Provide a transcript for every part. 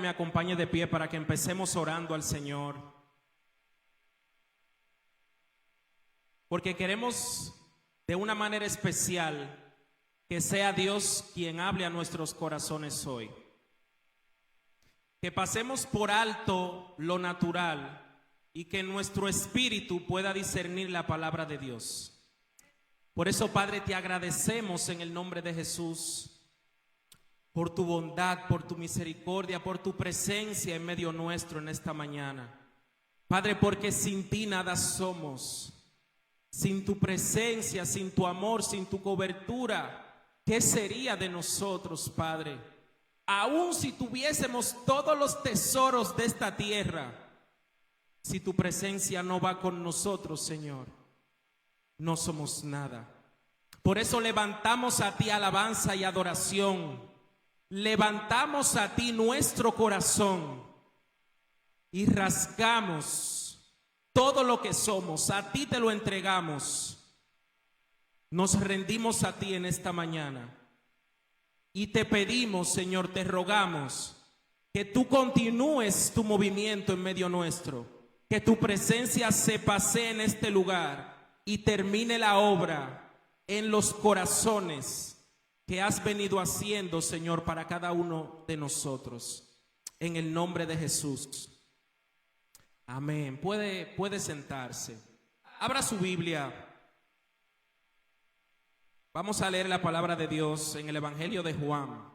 me acompañe de pie para que empecemos orando al Señor. Porque queremos de una manera especial que sea Dios quien hable a nuestros corazones hoy. Que pasemos por alto lo natural y que nuestro espíritu pueda discernir la palabra de Dios. Por eso, Padre, te agradecemos en el nombre de Jesús por tu bondad, por tu misericordia, por tu presencia en medio nuestro en esta mañana. Padre, porque sin ti nada somos. Sin tu presencia, sin tu amor, sin tu cobertura, ¿qué sería de nosotros, Padre? Aun si tuviésemos todos los tesoros de esta tierra, si tu presencia no va con nosotros, Señor, no somos nada. Por eso levantamos a ti alabanza y adoración. Levantamos a ti nuestro corazón y rasgamos todo lo que somos, a ti te lo entregamos. Nos rendimos a ti en esta mañana y te pedimos, Señor, te rogamos que tú continúes tu movimiento en medio nuestro, que tu presencia se pasee en este lugar y termine la obra en los corazones que has venido haciendo, Señor, para cada uno de nosotros. En el nombre de Jesús. Amén. Puede sentarse. Abra su Biblia. Vamos a leer la palabra de Dios en el Evangelio de Juan.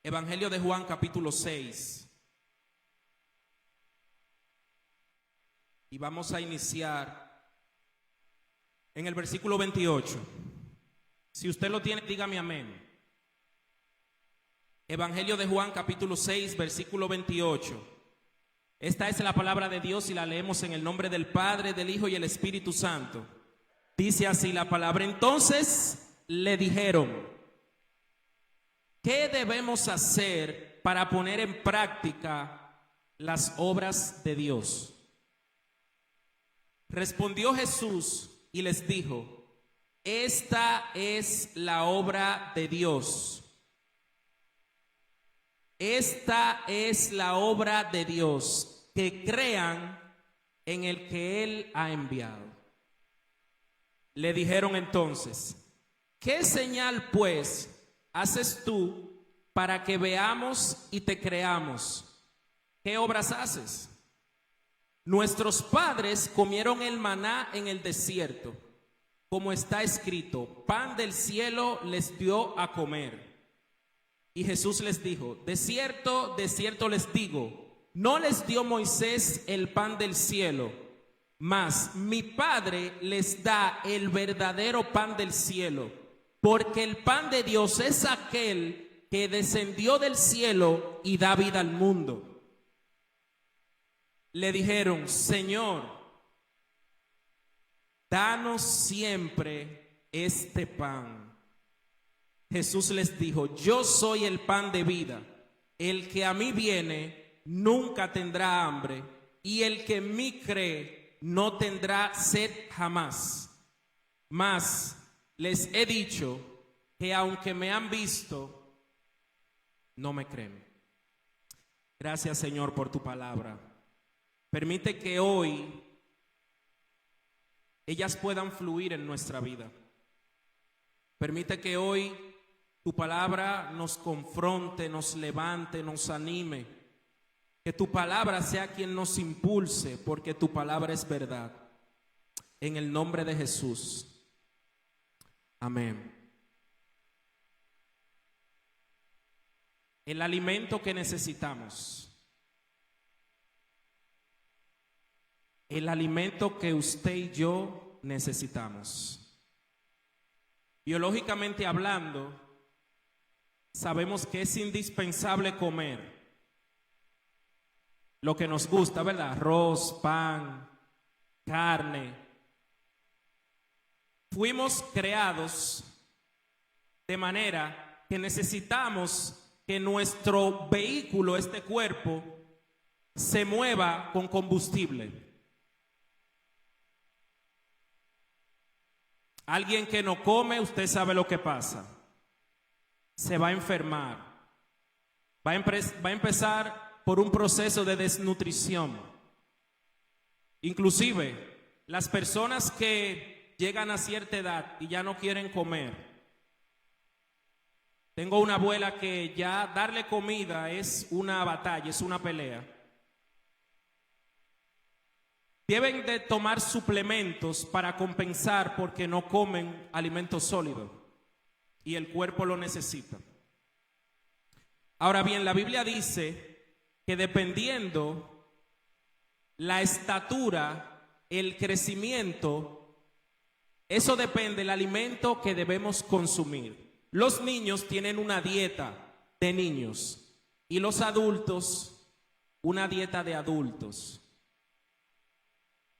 Evangelio de Juan, capítulo 6. Y vamos a iniciar en el versículo 28. Si usted lo tiene, dígame amén. Evangelio de Juan, capítulo 6, versículo 28. Esta es la palabra de Dios y la leemos en el nombre del Padre, del Hijo y el Espíritu Santo. Dice así la palabra. Entonces le dijeron: ¿qué debemos hacer para poner en práctica las obras de Dios? Respondió Jesús y les dijo: esta es la obra de Dios. Esta es la obra de Dios, que crean en el que Él ha enviado. Le dijeron entonces: ¿qué señal pues haces tú para que veamos y te creamos? ¿Qué obras haces? Nuestros padres comieron el maná en el desierto, como está escrito: pan del cielo les dio a comer. Y Jesús les dijo: de cierto les digo, no les dio Moisés el pan del cielo, mas mi Padre les da el verdadero pan del cielo, porque el pan de Dios es aquel que descendió del cielo y da vida al mundo. Le dijeron: Señor, danos siempre este pan. Jesús les dijo: yo soy el pan de vida. El que a mí viene nunca tendrá hambre, y el que en mí cree no tendrá sed jamás. Mas les he dicho que aunque me han visto, no me creen. Gracias, Señor, por tu palabra. Permite que hoy ellas puedan fluir en nuestra vida. Permite que hoy tu palabra nos confronte, nos levante, nos anime. Que tu palabra sea quien nos impulse, porque tu palabra es verdad. En el nombre de Jesús. Amén. El alimento que necesitamos. El alimento que usted y yo necesitamos. Biológicamente hablando, sabemos que es indispensable comer lo que nos gusta, ¿verdad? Arroz, pan, carne. Fuimos creados de manera que necesitamos que nuestro vehículo, este cuerpo, se mueva con combustible. Alguien que no come, usted sabe lo que pasa. Se va a enfermar. va a empezar por un proceso de desnutrición. Inclusive, las personas que llegan a cierta edad y ya no quieren comer. Tengo una abuela que ya darle comida es una batalla, es una pelea. Deben de tomar suplementos para compensar porque no comen alimentos sólidos y el cuerpo lo necesita. Ahora bien, la Biblia dice que dependiendo la estatura, el crecimiento, eso depende del alimento que debemos consumir. Los niños tienen una dieta de niños y los adultos una dieta de adultos.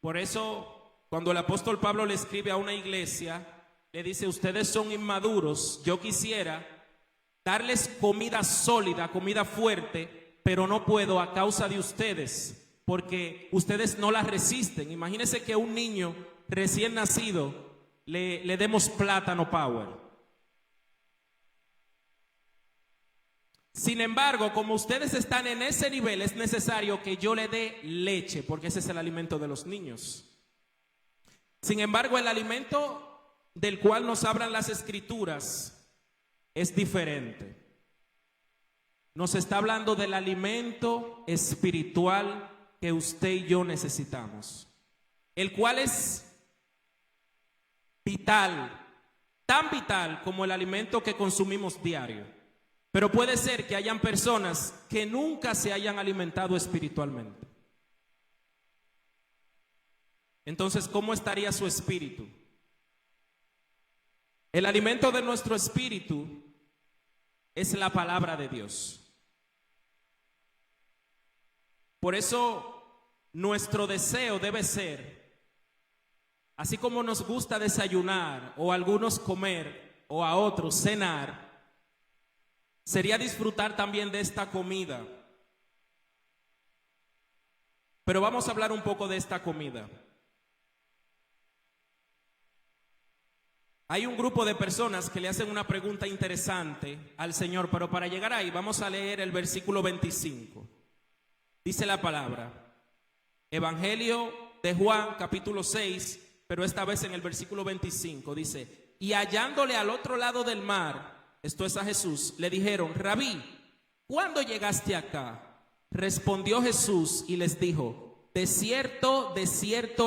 Por eso, cuando el apóstol Pablo le escribe a una iglesia, le dice: ustedes son inmaduros, yo quisiera darles comida sólida, comida fuerte, pero no puedo a causa de ustedes, porque ustedes no la resisten. Imagínense que a un niño recién nacido le demos plátano power. Sin embargo, como ustedes están en ese nivel, es necesario que yo le dé leche, porque ese es el alimento de los niños. Sin embargo, el alimento del cual nos hablan las escrituras es diferente. Nos está hablando del alimento espiritual que usted y yo necesitamos, el cual es vital, tan vital como el alimento que consumimos diario. Pero puede ser que hayan personas que nunca se hayan alimentado espiritualmente. Entonces, ¿cómo estaría su espíritu? El alimento de nuestro espíritu es la palabra de Dios. Por eso, nuestro deseo debe ser, así como nos gusta desayunar, o a algunos comer, o a otros cenar, sería disfrutar también de esta comida. Pero vamos a hablar un poco de esta comida. Hay un grupo de personas que le hacen una pregunta interesante al Señor, pero para llegar ahí vamos a leer el versículo 25. Dice la palabra, Evangelio de Juan, capítulo 6, pero esta vez en el versículo 25, dice: y hallándole al otro lado del mar, esto es a Jesús, le dijeron: Rabí, ¿cuándo llegaste acá? Respondió Jesús y les dijo: de cierto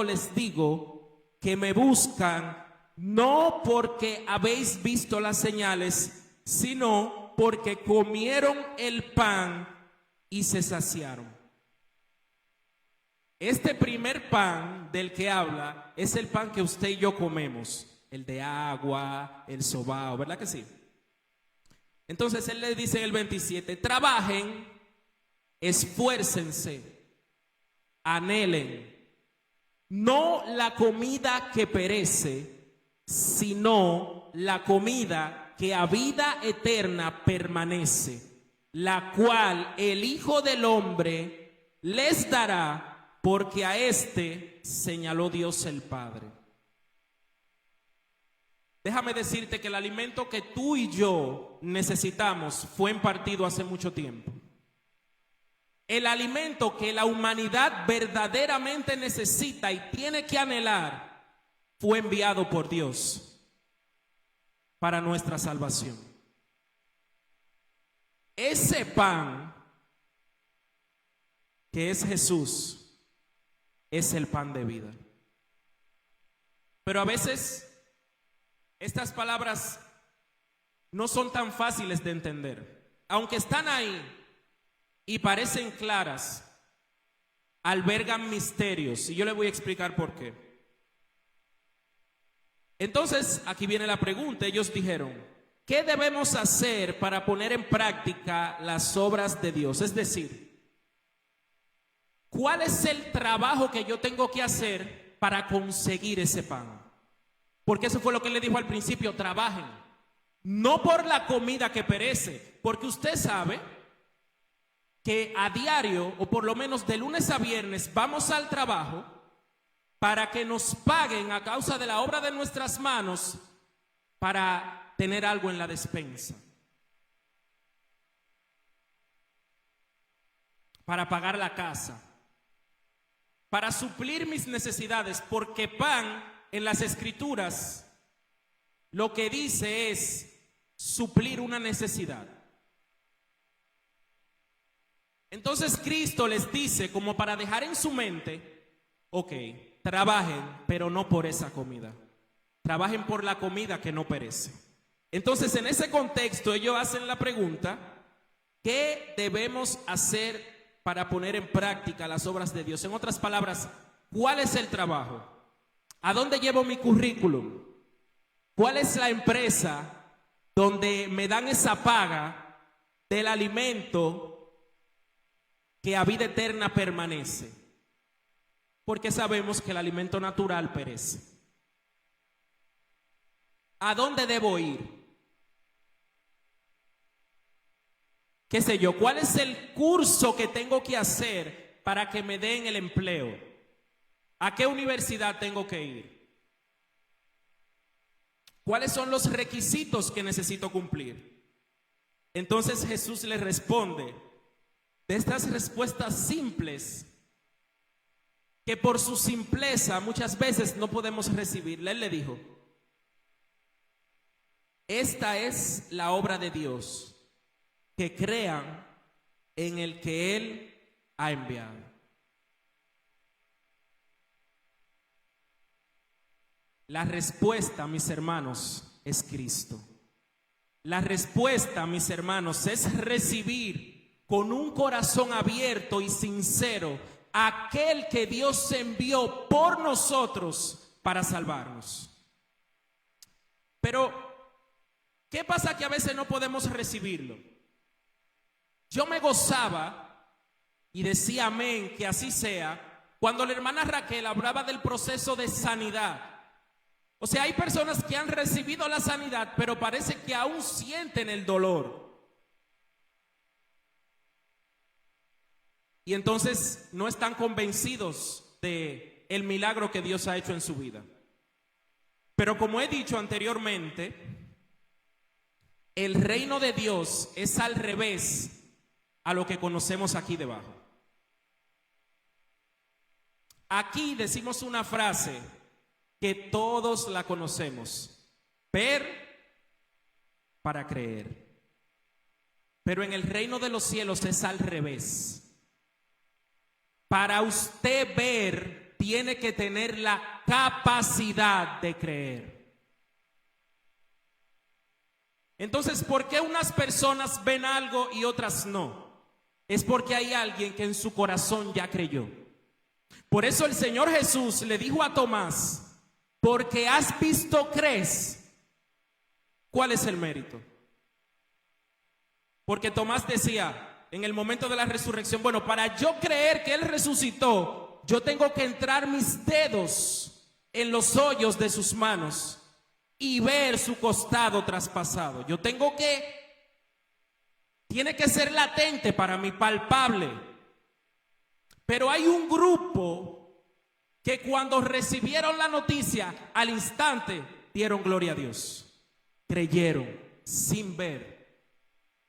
les digo que me buscan no porque habéis visto las señales, sino porque comieron el pan y se saciaron. Este primer pan del que habla es el pan que usted y yo comemos, el de agua, el sobao, ¿verdad que sí? Entonces él le dice en el 27, trabajen, esfuércense, anhelen, no la comida que perece, sino la comida que a vida eterna permanece, la cual el Hijo del Hombre les dará, porque a este señaló Dios el Padre. Déjame decirte que el alimento que tú y yo necesitamos fue impartido hace mucho tiempo. El alimento que la humanidad verdaderamente necesita y tiene que anhelar fue enviado por Dios para nuestra salvación. Ese pan que es Jesús es el pan de vida. Pero a veces estas palabras no son tan fáciles de entender. Aunque están ahí y parecen claras, albergan misterios. Y yo le voy a explicar por qué. Entonces, aquí viene la pregunta. Ellos dijeron, ¿qué debemos hacer para poner en práctica las obras de Dios? Es decir, ¿cuál es el trabajo que yo tengo que hacer para conseguir ese pan? Porque eso fue lo que le dijo al principio, trabajen. No por la comida que perece, porque usted sabe que a diario, o por lo menos de lunes a viernes, vamos al trabajo para que nos paguen a causa de la obra de nuestras manos para tener algo en la despensa. para pagar la casa, para suplir mis necesidades, porque pan en las Escrituras lo que dice es suplir una necesidad. Entonces Cristo les dice, como para dejar en su mente, ok, trabajen, pero no por esa comida. Trabajen por la comida que no perece. Entonces, en ese contexto, ellos hacen la pregunta, ¿qué debemos hacer para poner en práctica las obras de Dios? En otras palabras, ¿cuál es el trabajo? ¿A dónde llevo mi currículum? ¿Cuál es la empresa donde me dan esa paga del alimento que a vida eterna permanece? Porque sabemos que el alimento natural perece. ¿A dónde debo ir? ¿Qué sé yo? ¿Cuál es el curso que tengo que hacer para que me den el empleo? ¿A qué universidad tengo que ir? ¿Cuáles son los requisitos que necesito cumplir? Entonces Jesús le responde de estas respuestas simples que por su simpleza muchas veces no podemos recibirla. Él le dijo, esta es la obra de Dios, que crean en el que Él ha enviado. La respuesta, mis hermanos, es Cristo. La respuesta, mis hermanos, es recibir con un corazón abierto y sincero a aquel que Dios envió por nosotros para salvarnos. Pero, ¿qué pasa que a veces no podemos recibirlo? Yo me gozaba y decía amén, que así sea, cuando la hermana Raquel hablaba del proceso de sanidad. O sea, hay personas que han recibido la sanidad, pero parece que aún sienten el dolor. Y entonces no están convencidos de el milagro que Dios ha hecho en su vida. Pero como he dicho anteriormente, el reino de Dios es al revés a lo que conocemos aquí debajo. Aquí decimos una frase que todos la conocemos: ver para creer. Pero en el reino de los cielos es al revés. Para usted ver, tiene que tener la capacidad de creer. Entonces, ¿por qué unas personas ven algo y otras no? Es porque hay alguien que en su corazón ya creyó. Por eso el Señor Jesús le dijo a Tomás: porque has visto, crees. ¿Cuál es el mérito? Porque Tomás decía en el momento de la resurrección, bueno, para yo creer que Él resucitó, yo tengo que entrar mis dedos en los hoyos de sus manos y ver su costado traspasado. Tiene que ser latente para mí, palpable. Pero hay un grupo que cuando recibieron la noticia, al instante dieron gloria a Dios. Creyeron sin ver,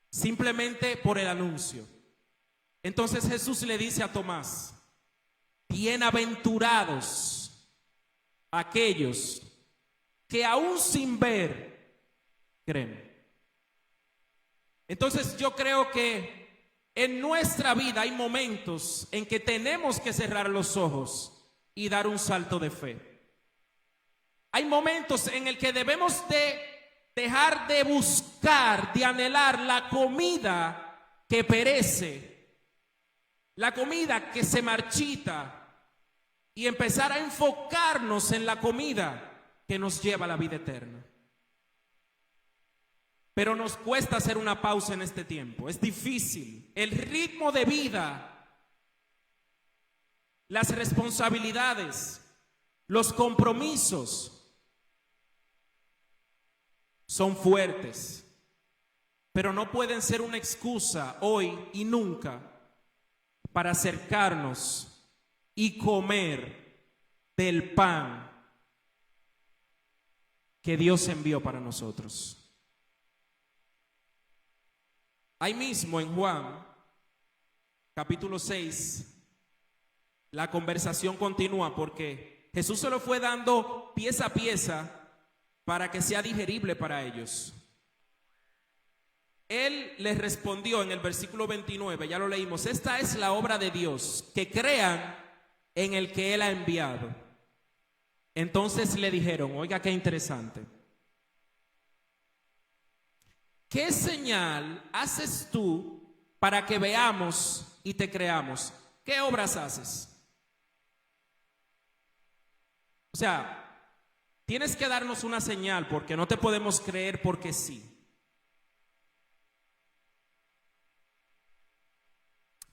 simplemente por el anuncio. Entonces Jesús le dice a Tomás: bienaventurados aquellos que aún sin ver creen. Entonces yo creo que en nuestra vida hay momentos en que tenemos que cerrar los ojos y dar un salto de fe. Hay momentos en el que debemos de dejar de buscar, de anhelar la comida que perece, la comida que se marchita, y empezar a enfocarnos en la comida que nos lleva a la vida eterna. Pero nos cuesta hacer una pausa en este tiempo. Es difícil. El ritmo de vida, las responsabilidades, los compromisos son fuertes, pero no pueden ser una excusa hoy y nunca para acercarnos y comer del pan que Dios envió para nosotros. Ahí mismo en Juan capítulo 6, la conversación continúa porque Jesús se lo fue dando pieza a pieza para que sea digerible para ellos. Él les respondió en el versículo 29, ya lo leímos: esta es la obra de Dios, que crean en el que Él ha enviado. Entonces le dijeron, oiga qué interesante, ¿qué señal haces tú para que veamos y te creamos? ¿Qué obras haces? O sea, tienes que darnos una señal porque no te podemos creer porque sí.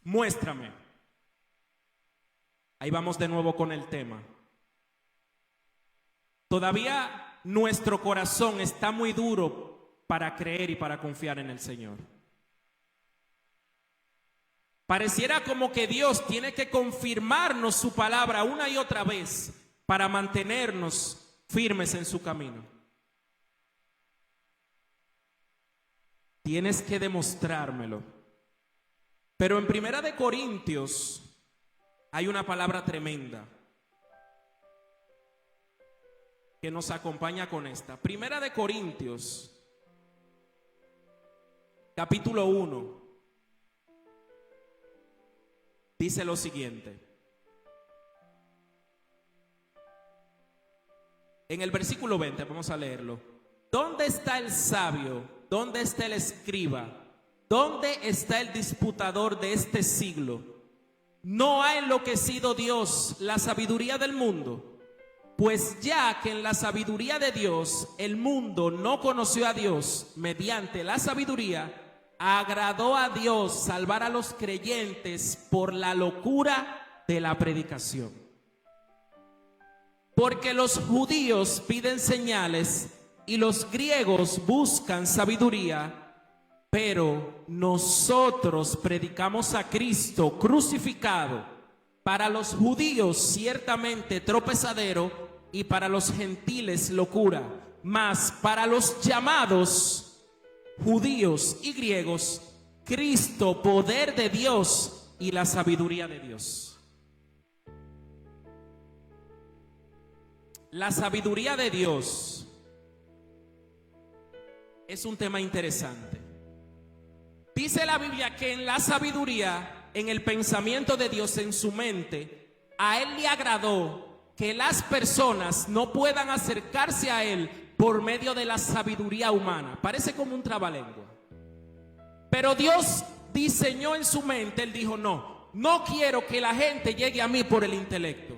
Muéstrame. Ahí vamos de nuevo con el tema. Todavía nuestro corazón está muy duro para creer y para confiar en el Señor. Pareciera como que Dios tiene que confirmarnos su palabra una y otra vez para mantenernos firmes en su camino. Tienes que demostrármelo. Pero en Primera de Corintios hay una palabra tremenda que nos acompaña con esta. Primera de Corintios, capítulo 1, dice lo siguiente. En el versículo 20, vamos a leerlo. ¿Dónde está el sabio? ¿Dónde está el escriba? ¿Dónde está el disputador de este siglo? ¿No ha enloquecido Dios la sabiduría del mundo? Pues ya que en la sabiduría de Dios el mundo no conoció a Dios mediante la sabiduría, agradó a Dios salvar a los creyentes por la locura de la predicación. Porque los judíos piden señales y los griegos buscan sabiduría, pero nosotros predicamos a Cristo crucificado, para los judíos ciertamente tropezadero y para los gentiles locura, mas para los llamados judíos y griegos, Cristo poder de Dios y la sabiduría de Dios. La sabiduría de Dios es un tema interesante. Dice la Biblia que en la sabiduría, en el pensamiento de Dios, en su mente, a Él le agradó que las personas no puedan acercarse a Él por medio de la sabiduría humana. Parece como un trabalengua. Pero Dios diseñó en su mente, Él dijo, no quiero que la gente llegue a mí por el intelecto.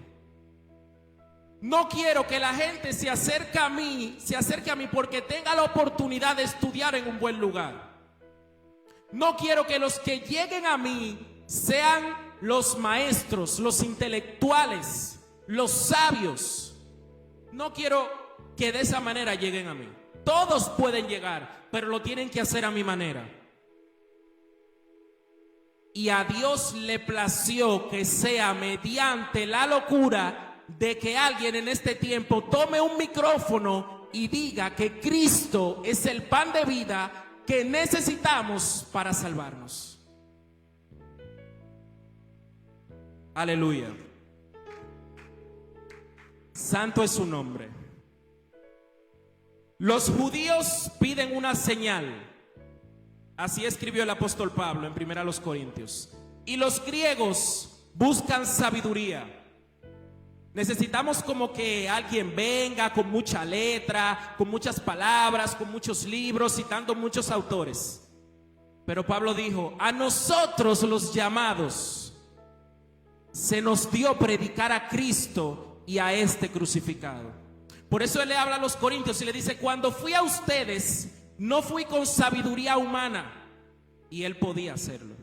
No quiero que la gente se acerque a mí porque tenga la oportunidad de estudiar en un buen lugar. No quiero que los que lleguen a mí sean los maestros, los intelectuales, los sabios. No quiero que de esa manera lleguen a mí. Todos pueden llegar, pero lo tienen que hacer a mi manera. Y a Dios le plació que sea mediante la locura de que alguien en este tiempo tome un micrófono y diga que Cristo es el pan de vida que necesitamos para salvarnos. Aleluya. Santo es su nombre. Los judíos piden una señal. Así escribió el apóstol Pablo en 1 Corintios. Y los griegos buscan sabiduría. Necesitamos como que alguien venga con mucha letra, con muchas palabras, con muchos libros, citando muchos autores. Pero Pablo dijo, a nosotros los llamados se nos dio predicar a Cristo y a este crucificado. Por eso él le habla a los corintios y le dice, cuando fui a ustedes, no fui con sabiduría humana. Y él podía hacerlo.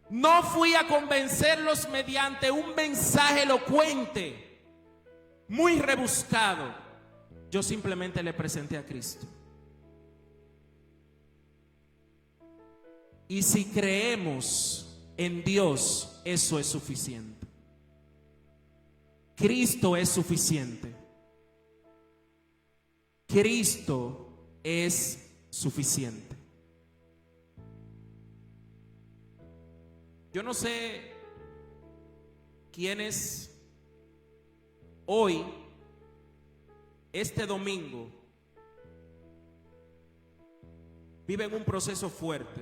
No fui a convencerlos mediante un mensaje elocuente, muy rebuscado. Yo simplemente le presenté a Cristo. Y si creemos en Dios, eso es suficiente. Cristo es suficiente. Cristo es suficiente. Yo no sé quiénes hoy, este domingo, viven un proceso fuerte.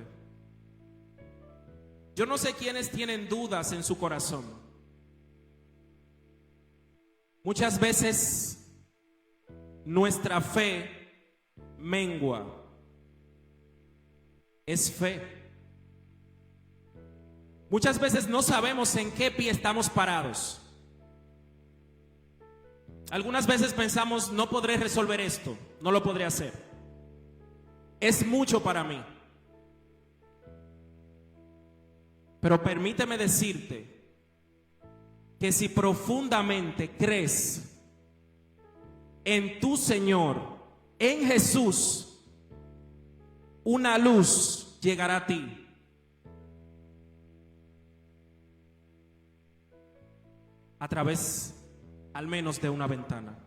Yo no sé quiénes tienen dudas en su corazón. Muchas veces nuestra fe mengua. Es fe. Muchas veces no sabemos en qué pie estamos parados. Algunas veces pensamos, no podré resolver esto, no lo podré hacer. Es mucho para mí. Pero permíteme decirte que si profundamente crees en tu Señor, en Jesús, una luz llegará a ti. A través al menos de una ventana.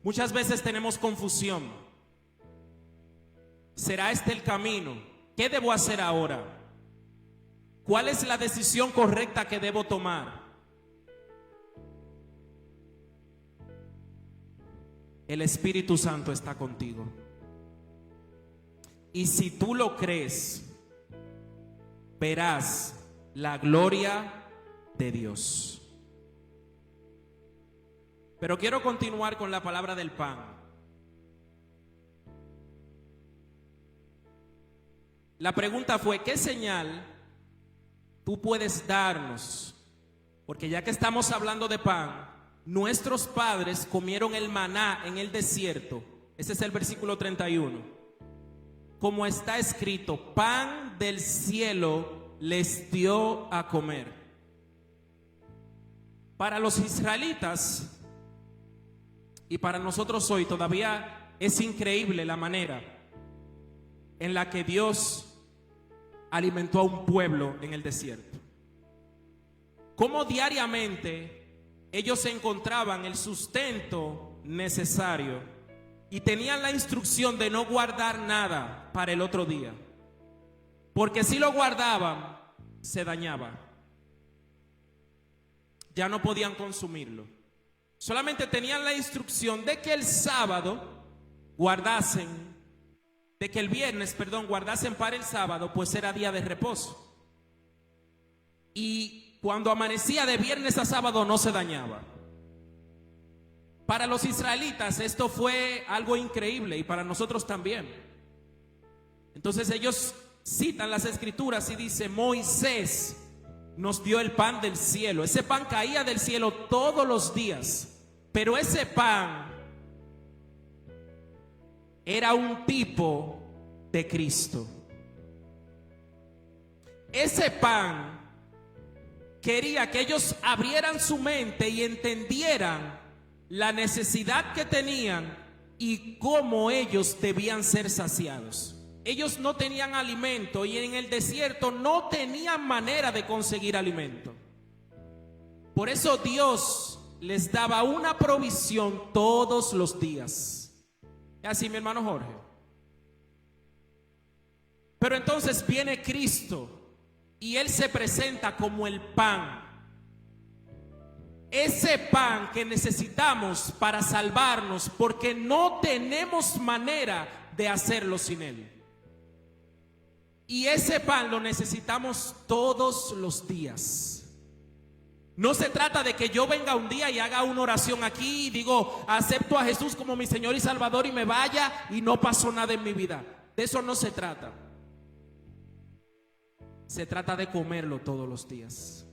Muchas veces tenemos confusión. ¿Será este el camino? ¿Qué debo hacer ahora? ¿Cuál es la decisión correcta que debo tomar? El Espíritu Santo está contigo. Y si tú lo crees, verás la gloria de Dios. Pero quiero continuar con la palabra del pan. La pregunta fue, ¿qué señal tú puedes darnos? Porque ya que estamos hablando de pan, nuestros padres comieron el maná en el desierto. Ese es el versículo 31. Como está escrito, pan del cielo les dio a comer. Para los israelitas y para nosotros hoy todavía es increíble la manera en la que Dios alimentó a un pueblo en el desierto. Cómo diariamente ellos encontraban el sustento necesario y tenían la instrucción de no guardar nada para el otro día, porque si lo guardaban se dañaba. Ya no podían consumirlo. Solamente tenían la instrucción de que el sábado guardasen, de que el viernes, guardasen para el sábado, pues era día de reposo. Y cuando amanecía de viernes a sábado no se dañaba. Para los israelitas esto fue algo increíble y para nosotros también. Entonces ellos citan las escrituras y dice, Moisés nos dio el pan del cielo. Ese pan caía del cielo todos los días, pero ese pan era un tipo de Cristo. Ese pan quería que ellos abrieran su mente y entendieran la necesidad que tenían y cómo ellos debían ser saciados. Ellos no tenían alimento y en el desierto no tenían manera de conseguir alimento. Por eso Dios les daba una provisión todos los días. ¿Es así, mi hermano Jorge? Pero entonces viene Cristo y Él se presenta como el pan. Ese pan que necesitamos para salvarnos, porque no tenemos manera de hacerlo sin Él. Y ese pan lo necesitamos todos los días. No se trata de que yo venga un día y haga una oración aquí y digo, acepto a Jesús como mi Señor y Salvador y me vaya y no pasó nada en mi vida. De eso no se trata. Se trata de comerlo todos los días.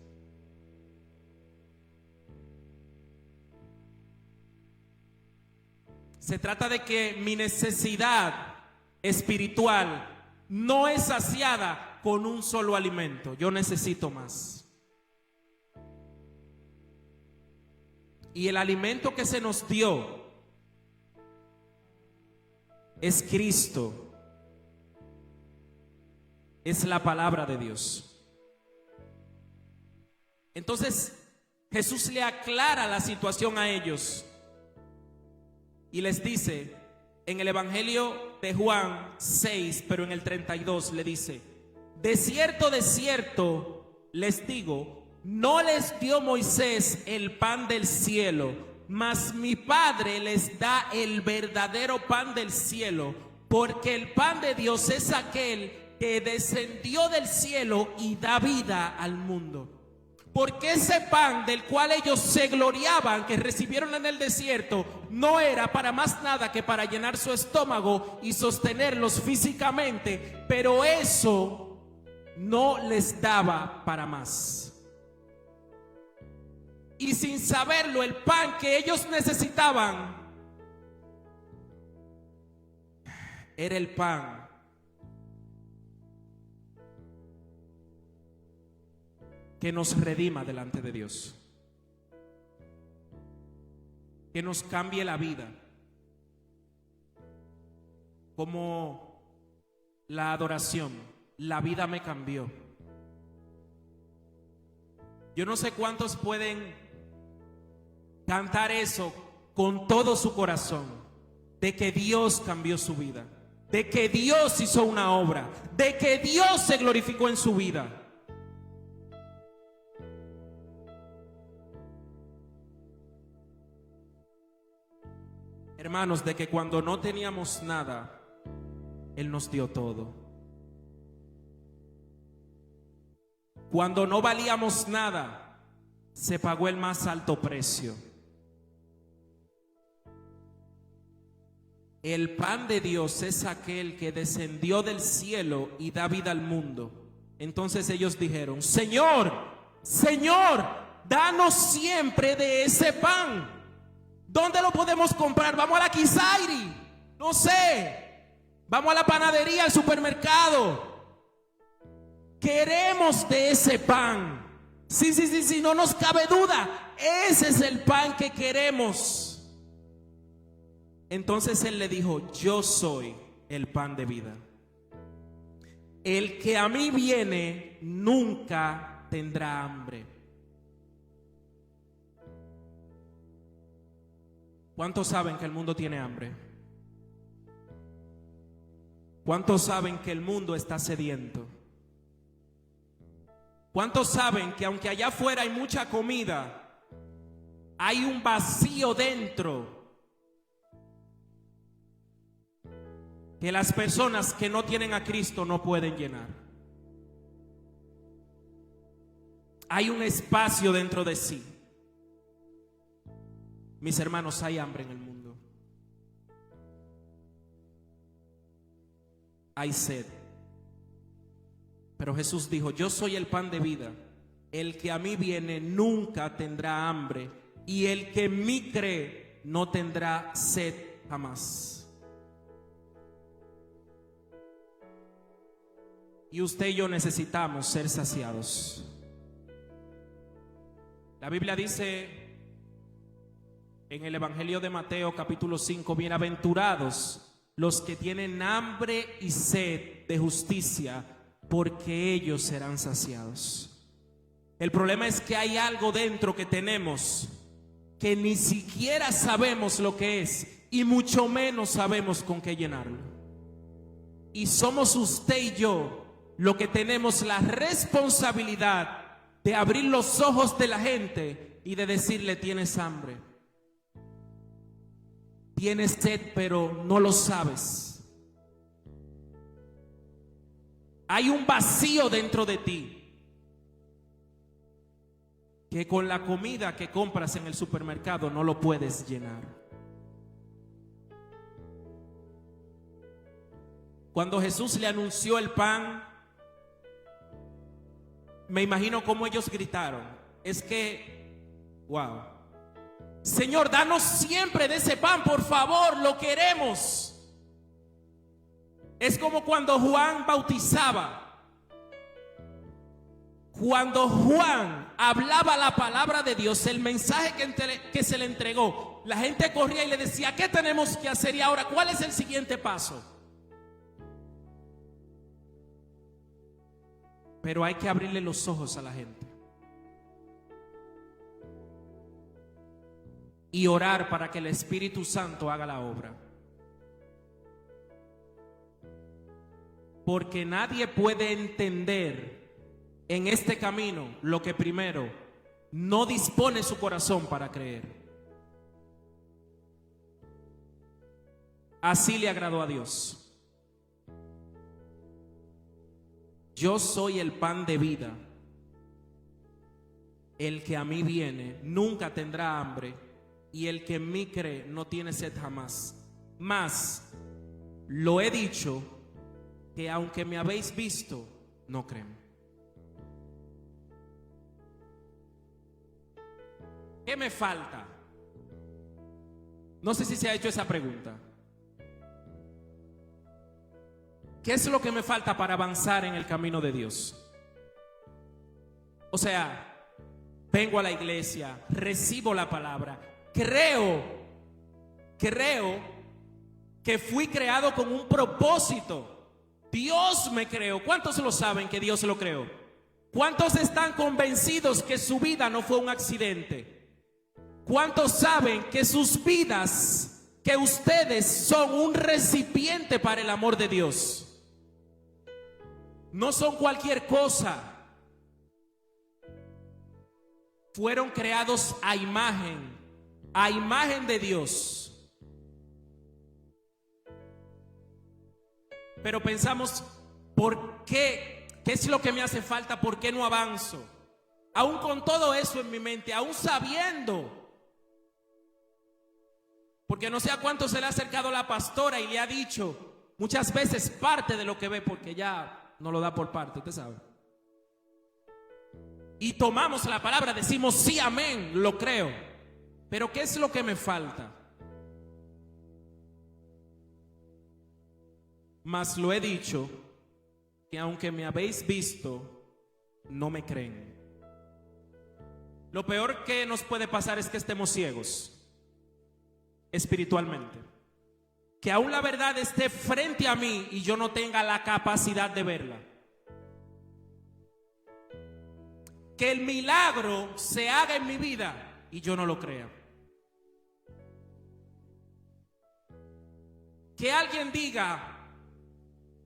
Se trata de que mi necesidad espiritual no es saciada con un solo alimento. Yo necesito más. Y el alimento que se nos dio es Cristo. Es la palabra de Dios. Entonces Jesús le aclara la situación a ellos y les dice en el Evangelio de Juan 6, pero en el 32 le dice: de cierto, les digo, no les dio Moisés el pan del cielo, mas mi Padre les da el verdadero pan del cielo, porque el pan de Dios es aquel que descendió del cielo y da vida al mundo. Porque ese pan del cual ellos se gloriaban, que recibieron en el desierto, no era para más nada que para llenar su estómago y sostenerlos físicamente, pero eso no les daba para más. Y sin saberlo, el pan que ellos necesitaban era el pan que nos redima delante de Dios, que nos cambie la vida, como la adoración. La vida me cambió. Yo no sé cuántos pueden cantar eso con todo su corazón, de que Dios cambió su vida, de que Dios hizo una obra, de que Dios se glorificó en su vida. Hermanos, de que cuando no teníamos nada, Él nos dio todo. Cuando no valíamos nada, se pagó el más alto precio. El pan de Dios es aquel que descendió del cielo y da vida al mundo. Entonces ellos dijeron: Señor, Señor, danos siempre de ese pan. ¿Dónde lo podemos comprar? Vamos a la Kisairi, no sé, vamos a la panadería, al supermercado. Queremos de ese pan. Sí, no nos cabe duda. Ese es el pan que queremos. Entonces Él le dijo: yo soy el pan de vida. El que a mí viene nunca tendrá hambre. ¿Cuántos saben que el mundo tiene hambre? ¿Cuántos saben que el mundo está sediento? ¿Cuántos saben que aunque allá afuera hay mucha comida, hay un vacío dentro que las personas que no tienen a Cristo no pueden llenar? Hay un espacio dentro de sí. Mis hermanos, hay hambre en el mundo. Hay sed. Pero Jesús dijo: yo soy el pan de vida. El que a mí viene nunca tendrá hambre, y el que en mí cree no tendrá sed jamás. Y usted y yo necesitamos ser saciados. La Biblia dice en el Evangelio de Mateo capítulo 5: bienaventurados los que tienen hambre y sed de justicia, porque ellos serán saciados. El problema es que hay algo dentro que tenemos que ni siquiera sabemos lo que es, y mucho menos sabemos con qué llenarlo. Y somos usted y yo lo que tenemos la responsabilidad de abrir los ojos de la gente y de decirle: tienes hambre, tienes sed, pero no lo sabes. Hay un vacío dentro de ti que con la comida que compras en el supermercado no lo puedes llenar. Cuando Jesús le anunció el pan, me imagino cómo ellos gritaron. Es que, wow. Señor, danos siempre de ese pan, por favor, lo queremos. Es como cuando Juan bautizaba. Cuando Juan hablaba la palabra de Dios, el mensaje que se le entregó, la gente corría y le decía: ¿qué tenemos que hacer? Y ahora, ¿cuál es el siguiente paso? Pero hay que abrirle los ojos a la gente y orar para que el Espíritu Santo haga la obra. porque nadie puede entender en este camino lo que primero no dispone su corazón para creer. Así le agradó a Dios. Yo soy el pan de vida. El que a mí viene nunca tendrá hambre, y el que en mí cree no tiene sed jamás. Mas lo he dicho, que aunque me habéis visto, no creen. ¿Qué me falta? No sé si se ha hecho esa pregunta. ¿Qué es lo que me falta para avanzar en el camino de Dios? O sea, vengo a la iglesia, recibo la palabra, creo que fui creado con un propósito. Dios me creó. ¿Cuántos lo saben que Dios lo creó? ¿Cuántos están convencidos que su vida no fue un accidente? ¿Cuántos saben que sus vidas, que ustedes son un recipiente para el amor de Dios? No son cualquier cosa. Fueron creados a imagen de Dios. Pero pensamos, ¿por qué? ¿Qué es lo que me hace falta? ¿Por qué no avanzo? Aún con todo eso en mi mente, aún sabiendo. Porque no sé a cuánto se le ha acercado la pastora y le ha dicho muchas veces parte de lo que ve, porque ya no lo da por parte, usted sabe. Y tomamos la palabra, decimos sí, amén, lo creo. Pero ¿qué es lo que me falta? Mas lo he dicho, que aunque me habéis visto, no me creen. Lo peor que nos puede pasar es que estemos ciegos espiritualmente. Que aún la verdad esté frente a mí y yo no tenga la capacidad de verla. Que el milagro se haga en mi vida y yo no lo crea. Que alguien diga,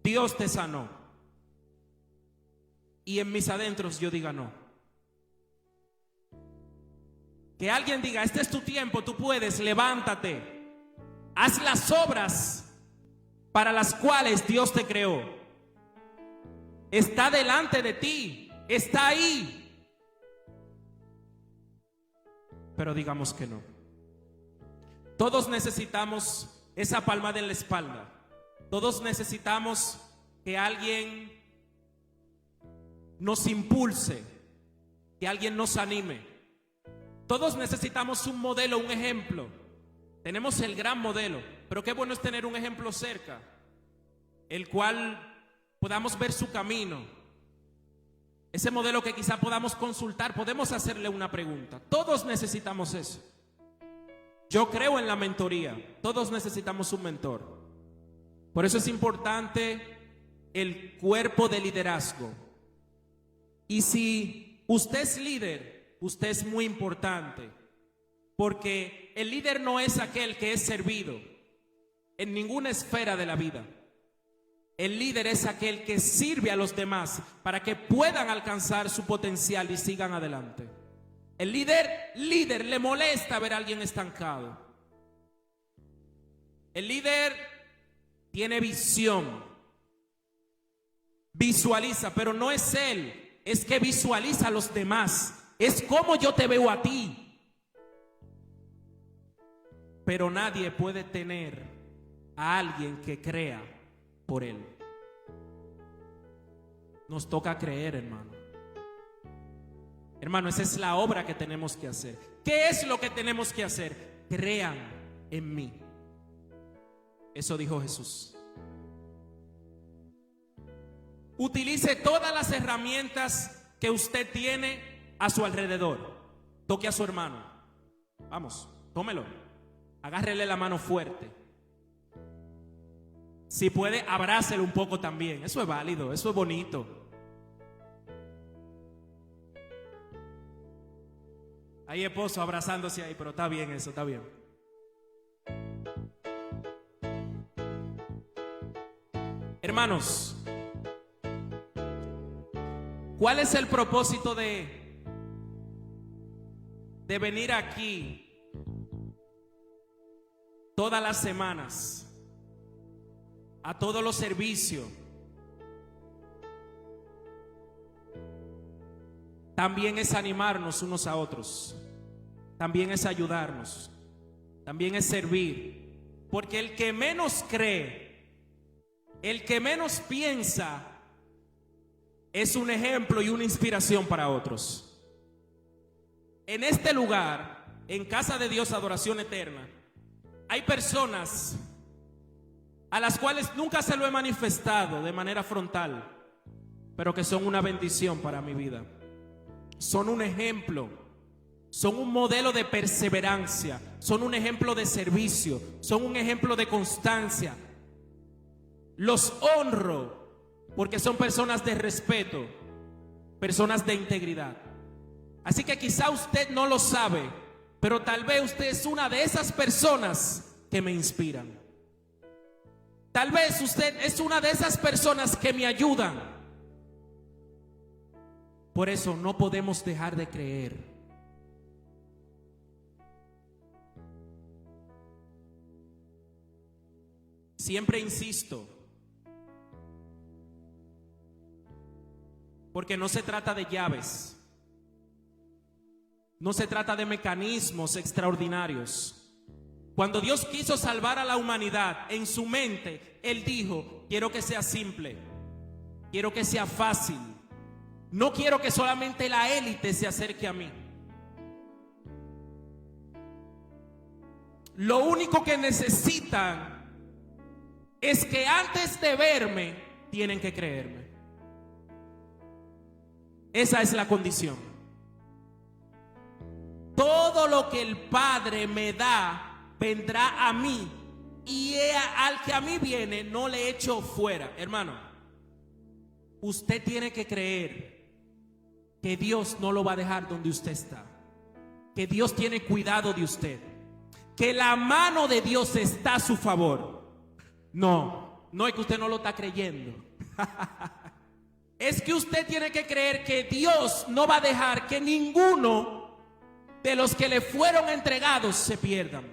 Dios te sanó, y en mis adentros yo diga no. Que alguien diga, este es tu tiempo, tú puedes, levántate. Haz las obras para las cuales Dios te creó. Está delante de ti, está ahí. Pero digamos que no. Todos necesitamos esa palmada en la espalda. Todos necesitamos que alguien nos impulse, que alguien nos anime. Todos necesitamos un modelo, un ejemplo. Tenemos el gran modelo, pero qué bueno es tener un ejemplo cerca, el cual podamos ver su camino. Ese modelo que quizá podamos consultar, podemos hacerle una pregunta. Todos necesitamos eso. Yo creo en la mentoría. Todos necesitamos un mentor. Por eso es importante el cuerpo de liderazgo. Y si usted es líder, usted es muy importante. Porque el líder no es aquel que es servido en ninguna esfera de la vida. El líder es aquel que sirve a los demás para que puedan alcanzar su potencial y sigan adelante. El líder le molesta ver a alguien estancado. El líder tiene visión, visualiza, pero no es él, es que visualiza a los demás. Es como yo te veo a ti. Pero nadie puede tener a alguien que crea por él. Nos toca creer, hermano. Hermano, esa es la obra que tenemos que hacer. ¿Qué es lo que tenemos que hacer? Crean en mí. Eso dijo Jesús. Utilice todas las herramientas que usted tiene a su alrededor. Toque a su hermano. Vamos, tómelo. Agárrele la mano fuerte. Si puede, abrácelo un poco también. Eso es válido, eso es bonito. Hay esposos abrazándose ahí, pero está bien eso, está bien. Hermanos, ¿Cuál es el propósito de venir aquí todas las semanas a todos los servicios? También es animarnos unos a otros, también es ayudarnos, también es servir, porque el que menos cree, el que menos piensa, es un ejemplo y una inspiración para otros. En este lugar, en Casa de Dios Adoración Eterna, hay personas a las cuales nunca se lo he manifestado de manera frontal, pero que son una bendición para mi vida. Son un ejemplo, son un modelo de perseverancia, son un ejemplo de servicio, son un ejemplo de constancia. Los honro porque son personas de respeto, personas de integridad. Así que quizá usted no lo sabe, pero tal vez usted es una de esas personas que me inspiran. Tal vez usted es una de esas personas que me ayudan. Por eso no podemos dejar de creer. Siempre insisto, porque no se trata de llaves, no se trata de mecanismos extraordinarios. Cuando Dios quiso salvar a la humanidad, en su mente, Él dijo: quiero que sea simple, quiero que sea fácil. No quiero que solamente la élite se acerque a mí. Lo único que necesitan es que antes de verme, tienen que creerme. Esa es la condición. Todo lo que el Padre me da, vendrá a mí. Y al que a mí viene, no le echo fuera. Hermano, usted tiene que creer que Dios no lo va a dejar donde usted está, que Dios tiene cuidado de usted, que la mano de Dios está a su favor. No es que usted no lo está creyendo. Es que usted tiene que creer que Dios no va a dejar que ninguno de los que le fueron entregados se pierdan.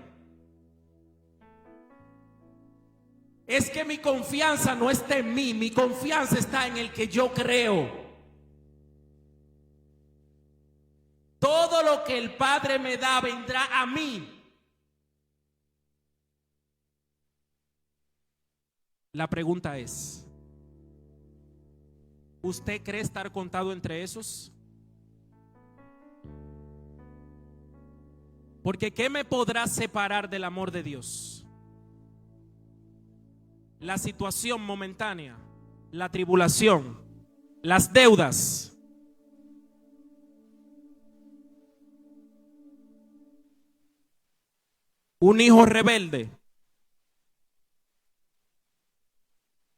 Es que mi confianza no está en mí, mi confianza está en el que yo creo. Todo lo que el Padre me da vendrá a mí. La pregunta es: ¿usted cree estar contado entre esos? Porque ¿qué me podrá separar del amor de Dios? La situación momentánea, la tribulación, las deudas. Un hijo rebelde,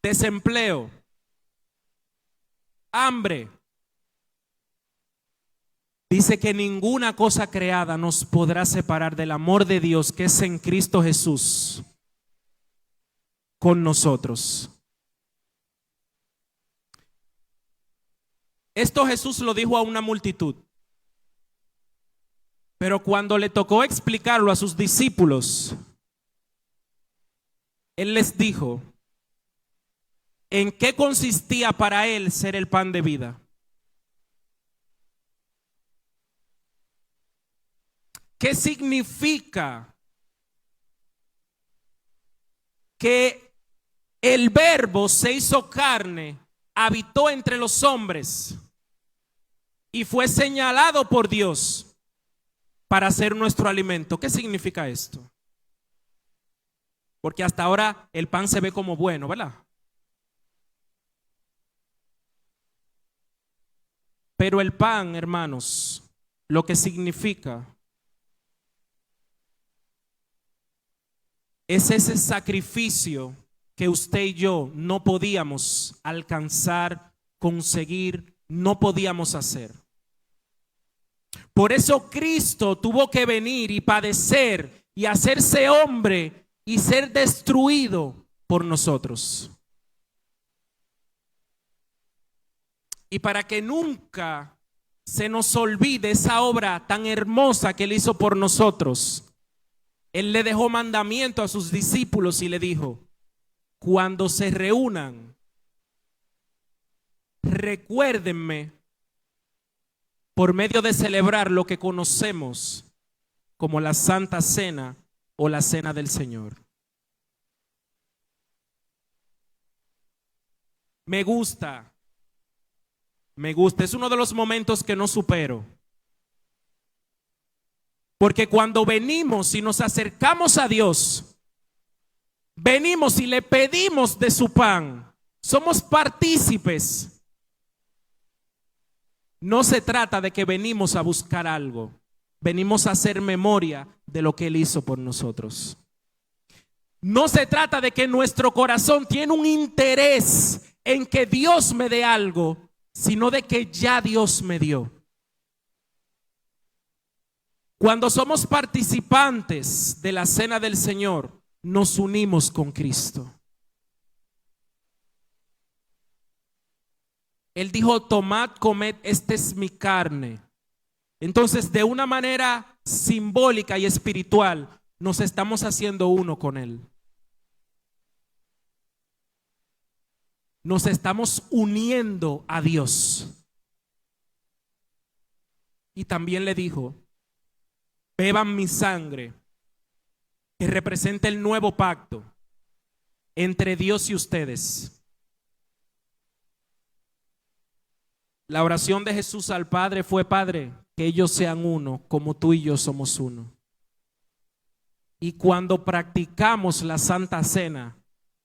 desempleo, hambre. Dice que ninguna cosa creada nos podrá separar del amor de Dios que es en Cristo Jesús con nosotros. Esto Jesús lo dijo a una multitud. Pero cuando le tocó explicarlo a sus discípulos, Él les dijo en qué consistía para Él ser el pan de vida. ¿Qué significa que el Verbo se hizo carne, habitó entre los hombres y fue señalado por Dios para ser nuestro alimento? ¿Qué significa esto? Porque hasta ahora el pan se ve como bueno, ¿verdad? Pero el pan, hermanos, lo que significa es ese sacrificio que usted y yo no podíamos alcanzar, conseguir, no podíamos hacer. Por eso Cristo tuvo que venir y padecer y hacerse hombre y ser destruido por nosotros. Y para que nunca se nos olvide esa obra tan hermosa que Él hizo por nosotros, Él le dejó mandamiento a sus discípulos y le dijo: cuando se reúnan, recuérdenme por medio de celebrar lo que conocemos como la Santa Cena o la Cena del Señor. Me gusta, es uno de los momentos que no supero. Porque cuando venimos y nos acercamos a Dios, venimos y le pedimos de su pan, somos partícipes. No se trata de que venimos a buscar algo, venimos a hacer memoria de lo que Él hizo por nosotros. No se trata de que nuestro corazón tiene un interés en que Dios me dé algo, sino de que ya Dios me dio. Cuando somos participantes de la cena del Señor, nos unimos con Cristo. Él dijo: tomad, comed, esta es mi carne. Entonces, de una manera simbólica y espiritual, nos estamos haciendo uno con Él. Nos estamos uniendo a Dios. Y también le dijo: beban mi sangre, que representa el nuevo pacto entre Dios y ustedes. La oración de Jesús al Padre fue: Padre, que ellos sean uno, como tú y yo somos uno. Y cuando practicamos la Santa Cena,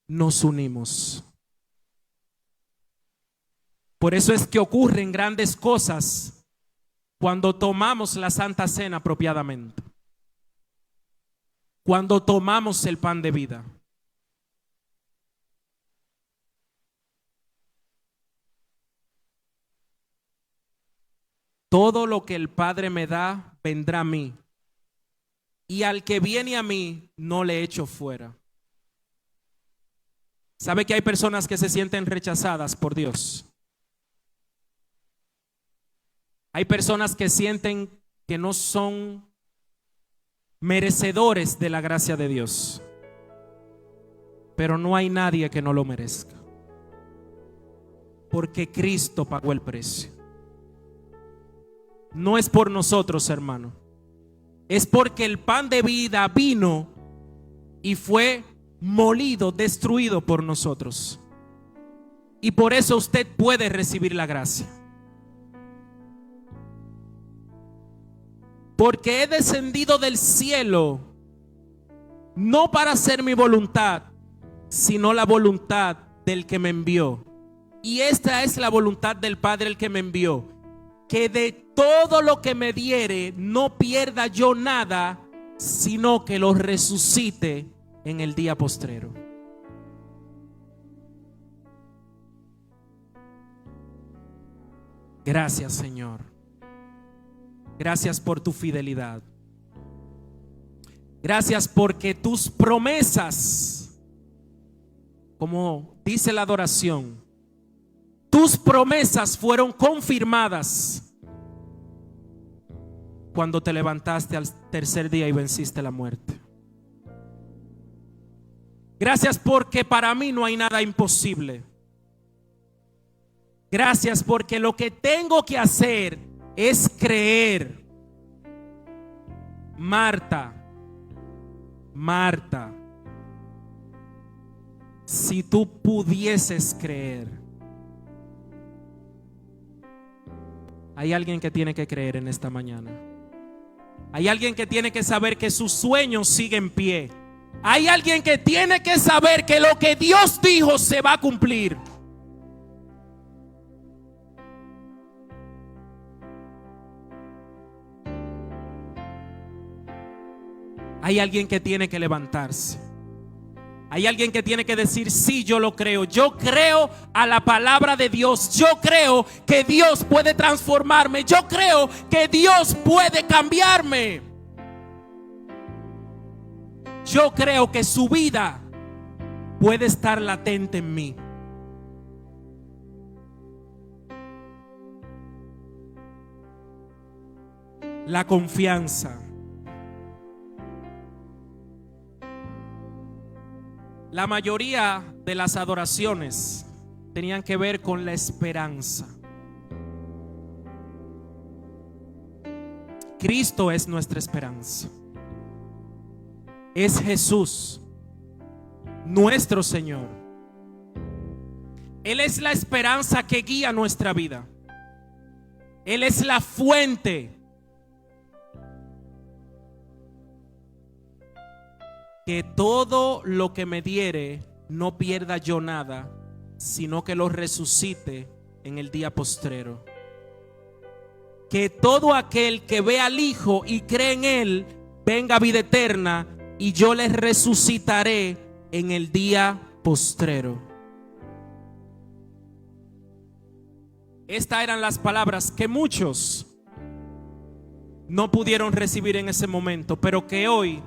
nos unimos. Por eso es que ocurren grandes cosas cuando tomamos la Santa Cena apropiadamente. Cuando tomamos el pan de vida. Todo lo que el Padre me da, vendrá a mí. Y al que viene a mí, no le echo fuera. ¿Sabe que hay personas que se sienten rechazadas por Dios? Hay personas que sienten que no son merecedores de la gracia de Dios. Pero no hay nadie que no lo merezca. Porque Cristo pagó el precio. No es por nosotros, hermano. Es porque el pan de vida vino y fue molido, destruido por nosotros. Y por eso usted puede recibir la gracia. Porque he descendido del cielo, no para hacer mi voluntad, sino la voluntad del que me envió. Y esta es la voluntad del Padre, el que me envió: que de todo lo que me diere, no pierda yo nada, sino que lo resucite en el día postrero. Gracias, Señor. Gracias por tu fidelidad. Gracias porque tus promesas, como dice la adoración, tus promesas fueron confirmadas cuando te levantaste al tercer día y venciste la muerte. Gracias porque para mí no hay nada imposible. Gracias porque lo que tengo que hacer es creer. Marta, si tú pudieses creer. Hay alguien que tiene que creer en esta mañana. Hay alguien que tiene que saber que sus sueños siguen en pie. Hay alguien que tiene que saber que lo que Dios dijo se va a cumplir. Hay alguien que tiene que levantarse. Hay alguien que tiene que decir: sí, yo lo creo. Yo creo a la palabra de Dios. Yo creo que Dios puede transformarme. Yo creo que Dios puede cambiarme. Yo creo que su vida puede estar latente en mí. la confianza. La mayoría de las adoraciones tenían que ver con la esperanza. Cristo es nuestra esperanza. Es Jesús, nuestro Señor. Él es la esperanza que guía nuestra vida. Él es la fuente. Que todo lo que me diere no pierda yo nada, sino que lo resucite en el día postrero. Que todo aquel que ve al Hijo y cree en Él venga a vida eterna, y yo les resucitaré en el día postrero. Estas eran las palabras que muchos no pudieron recibir en ese momento, pero que hoy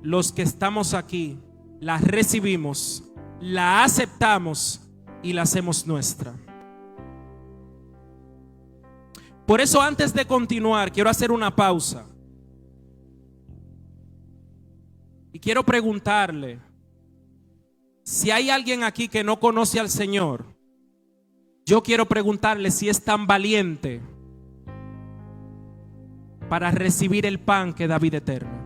los que estamos aquí las recibimos, la aceptamos y la hacemos nuestra. Por eso, antes de continuar, quiero hacer una pausa. Y quiero preguntarle, si hay alguien aquí que no conoce al Señor, yo quiero preguntarle si es tan valiente para recibir el pan que da vida eterna.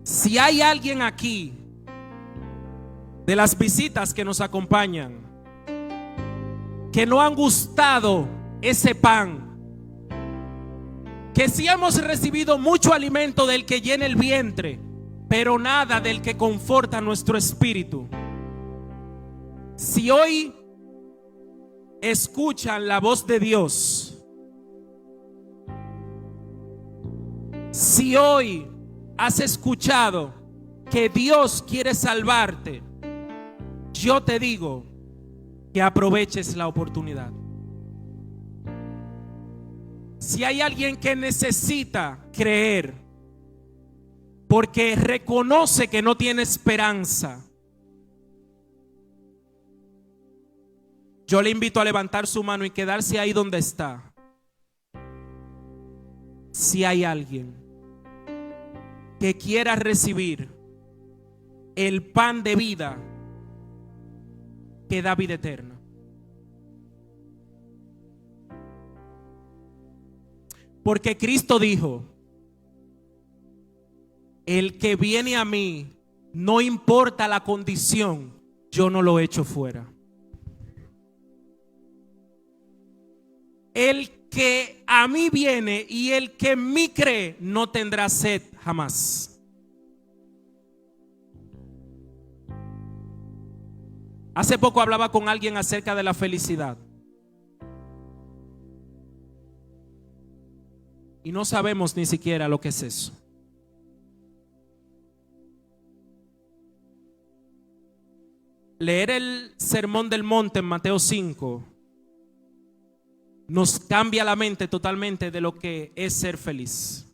Si hay alguien aquí de las visitas que nos acompañan que no han gustado ese pan, que sí hemos recibido mucho alimento del que llena el vientre, pero nada del que conforta nuestro espíritu. Si hoy escuchan la voz de Dios, si hoy has escuchado que Dios quiere salvarte, yo te digo que aproveches la oportunidad. Si hay alguien que necesita creer porque reconoce que no tiene esperanza, yo le invito a levantar su mano y quedarse ahí donde está. Si hay alguien que quiera recibir el pan de vida que da vida eterna. Porque Cristo dijo: el que viene a mí, no importa la condición, yo no lo echo fuera. El que a mí viene y el que en mí cree no tendrá sed jamás. Hace poco hablaba con alguien acerca de la felicidad. Y no sabemos ni siquiera lo que es eso. Leer el Sermón del Monte en Mateo 5 nos cambia la mente totalmente de lo que es ser feliz.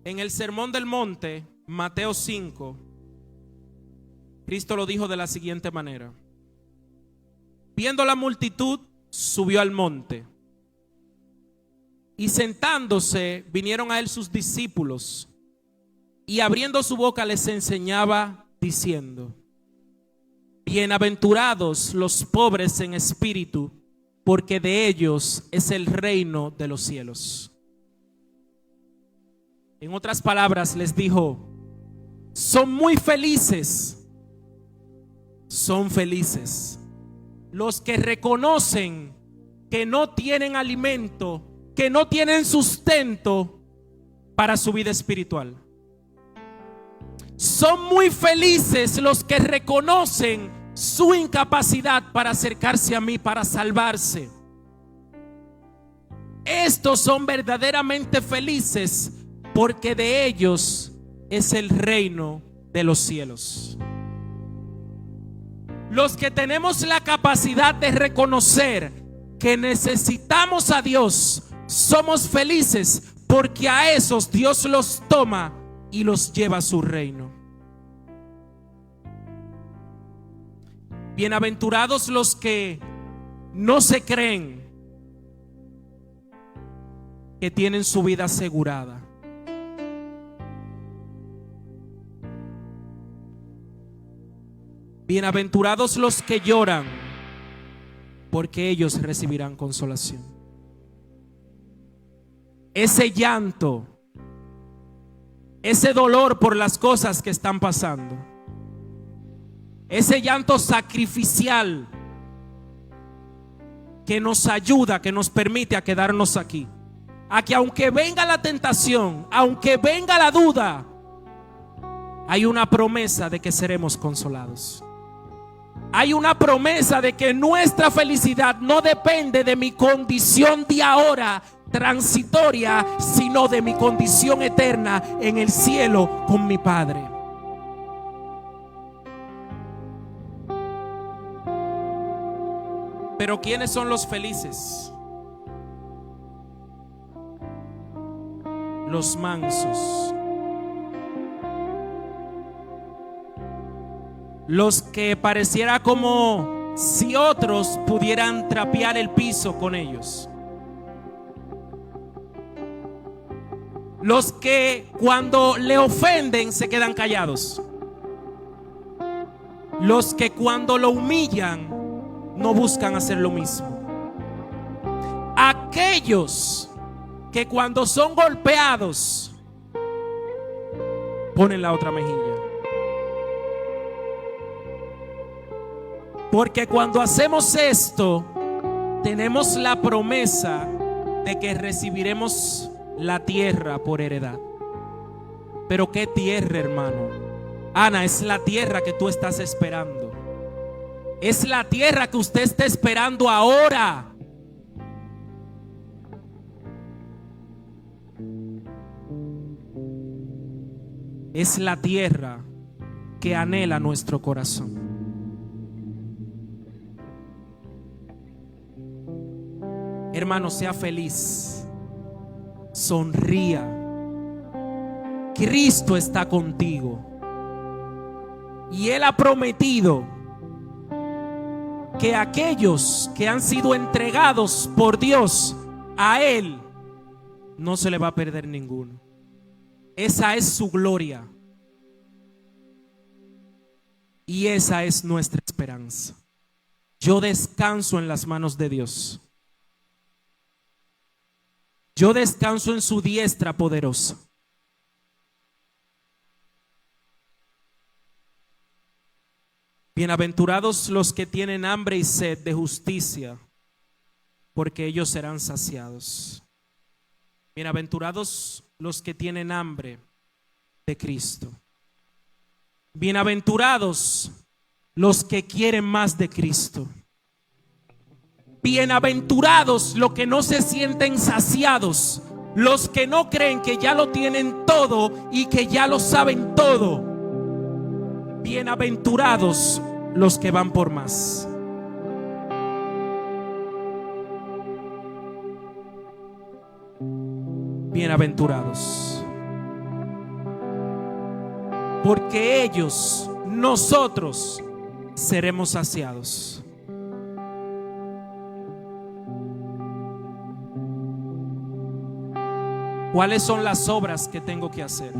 En el Sermón del Monte, Mateo 5, Cristo lo dijo de la siguiente manera: viendo la multitud, subió al monte, y sentándose vinieron a él sus discípulos, y abriendo su boca les enseñaba diciendo: bienaventurados los pobres en espíritu, porque de ellos es el reino de los cielos. En otras palabras les dijo: son muy felices, son felices los que reconocen que no tienen alimento, que no tienen sustento para su vida espiritual. Son muy felices los que reconocen su incapacidad para acercarse a mí, para salvarse. Estos son verdaderamente felices porque de ellos es el reino de los cielos. Los que tenemos la capacidad de reconocer que necesitamos a Dios, somos felices porque a esos Dios los toma y los lleva a su reino. Bienaventurados los que no se creen que tienen su vida asegurada. Bienaventurados los que lloran, porque ellos recibirán consolación. Ese llanto, ese dolor por las cosas que están pasando, ese llanto sacrificial que nos ayuda, que nos permite a quedarnos aquí, a que aunque venga la tentación, aunque venga la duda, hay una promesa de que seremos consolados. Hay una promesa de que nuestra felicidad no depende de mi condición de ahora transitoria, sino de mi condición eterna en el cielo con mi Padre. Pero ¿quiénes son los felices? Los mansos. Los que pareciera como si otros pudieran trapear el piso con ellos. Los que cuando le ofenden se quedan callados. Los que cuando lo humillan no buscan hacer lo mismo. Aquellos que cuando son golpeados ponen la otra mejilla. Porque cuando hacemos esto, tenemos la promesa de que recibiremos la tierra por heredad. Pero ¿qué tierra, hermano? Ana, es la tierra que tú estás esperando. Es la tierra que usted está esperando ahora. Es la tierra que anhela nuestro corazón. Hermano, sea feliz, sonría. Cristo está contigo y Él ha prometido que aquellos que han sido entregados por Dios a Él, no se le va a perder ninguno. Esa es su gloria y esa es nuestra esperanza. Yo descanso en las manos de Dios. Yo descanso en su diestra poderosa. Bienaventurados los que tienen hambre y sed de justicia, porque ellos serán saciados. Bienaventurados los que tienen hambre de Cristo. Bienaventurados los que quieren más de Cristo. Bienaventurados los que no se sienten saciados, los que no creen que ya lo tienen todo y que ya lo saben todo. Bienaventurados los que van por más. Bienaventurados, porque ellos, nosotros, seremos saciados. ¿Cuáles son las obras que tengo que hacer?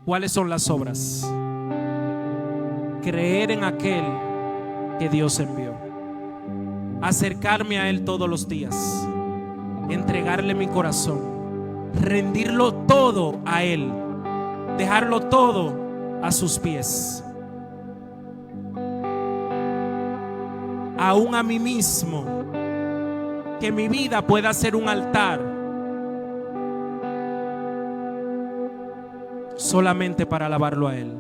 ¿Cuáles son las obras? Creer en aquel que Dios envió. Acercarme a Él todos los días. Entregarle mi corazón. Rendirlo todo a Él. Dejarlo todo a sus pies. Aún a mí mismo, que mi vida pueda ser un altar solamente para alabarlo a Él.